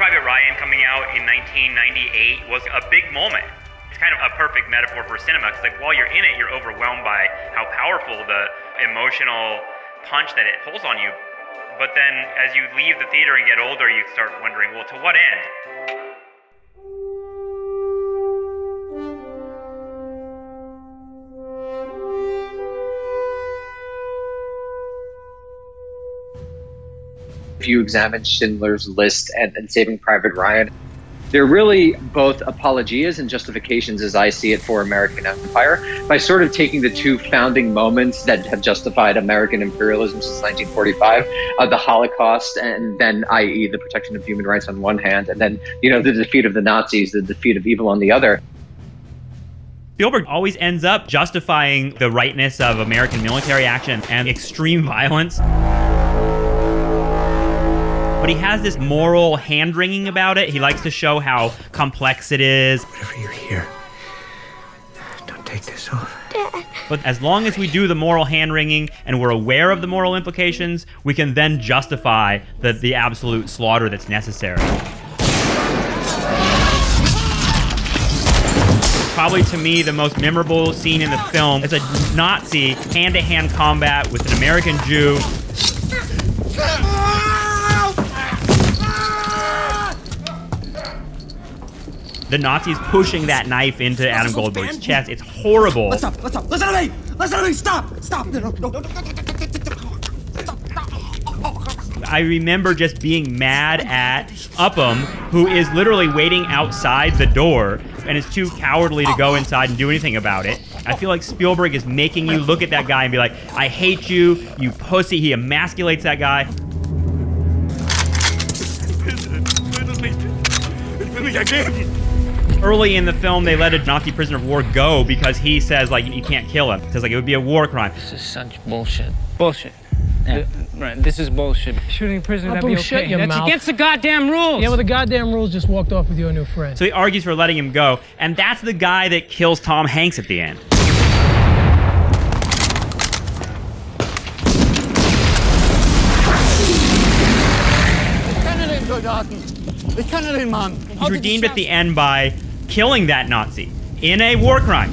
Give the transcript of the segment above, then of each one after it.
Private Ryan coming out in 1998 was a big moment. It's kind of a perfect metaphor for cinema, because like while you're in it, you're overwhelmed by how powerful the emotional punch that it pulls on you. But then as you leave the theater and get older, you start wondering, well, to what end? If you examine Schindler's List and Saving Private Ryan, they're really both apologias and justifications, as I see it, for American empire, by sort of taking the two founding moments that have justified American imperialism since 1945, the Holocaust, and then, i.e., the protection of human rights on one hand, and then, the defeat of the Nazis, the defeat of evil on the other. Spielberg always ends up justifying the rightness of American military action and extreme violence. But he has this moral hand-wringing about it. He likes to show how complex it is. Whenever you're here, don't take this off. But as long as we do the moral hand-wringing and we're aware of the moral implications, we can then justify the absolute slaughter that's necessary. Probably to me, the most memorable scene in the film is a Nazi hand-to-hand combat with an American Jew. The Nazis pushing that knife into Adam Goldberg's chest. It's horrible. What's up? Listen to me! Listen to me! Stop! No. I remember just being mad at Upham, who is literally waiting outside the door and is too cowardly to go inside and do anything about it. I feel like Spielberg is making you look at that guy and be like, I hate you, you pussy. He emasculates that guy. Early in the film, they let a Nazi prisoner of war go because he says, like, you can't kill him. He says, like, it would be a war crime. This is such bullshit. Bullshit. Yeah. Right, this is bullshit. Shooting a prisoner, that'd be okay. Shut your That's mouth. against the goddamn rules. Yeah, well, the goddamn rules just walked off with your new friend. So he argues for letting him go, and that's the guy that kills Tom Hanks at the end. He's redeemed at the end by killing that Nazi in a war crime.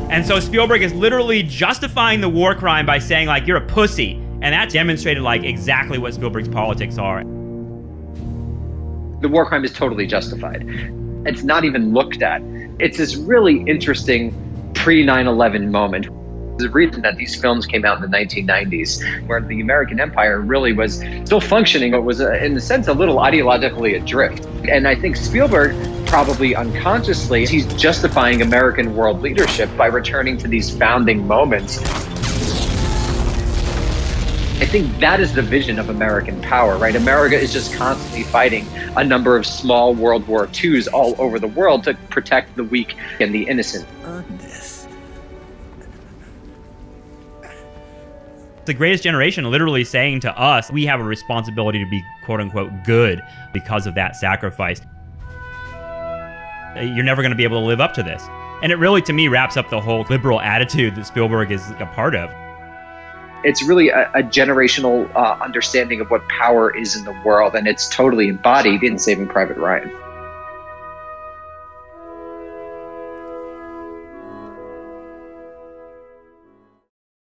And so Spielberg is literally justifying the war crime by saying, like, you're a pussy. And that demonstrated, like, exactly what Spielberg's politics are. The war crime is totally justified. It's not even looked at. It's this really interesting pre-9/11 moment. There's a reason that these films came out in the 1990s, where the American empire really was still functioning, but was, in a sense, a little ideologically adrift. And I think Spielberg, probably unconsciously, he's justifying American world leadership by returning to these founding moments. I think that is the vision of American power, right? America is just constantly fighting a number of small World War IIs all over the world to protect the weak and the innocent. The Greatest Generation literally saying to us, we have a responsibility to be quote-unquote good because of that sacrifice. You're never going to be able to live up to this. And it really, to me, wraps up the whole liberal attitude that Spielberg is a part of. It's really a generational understanding of what power is in the world, and it's totally embodied in Saving Private Ryan.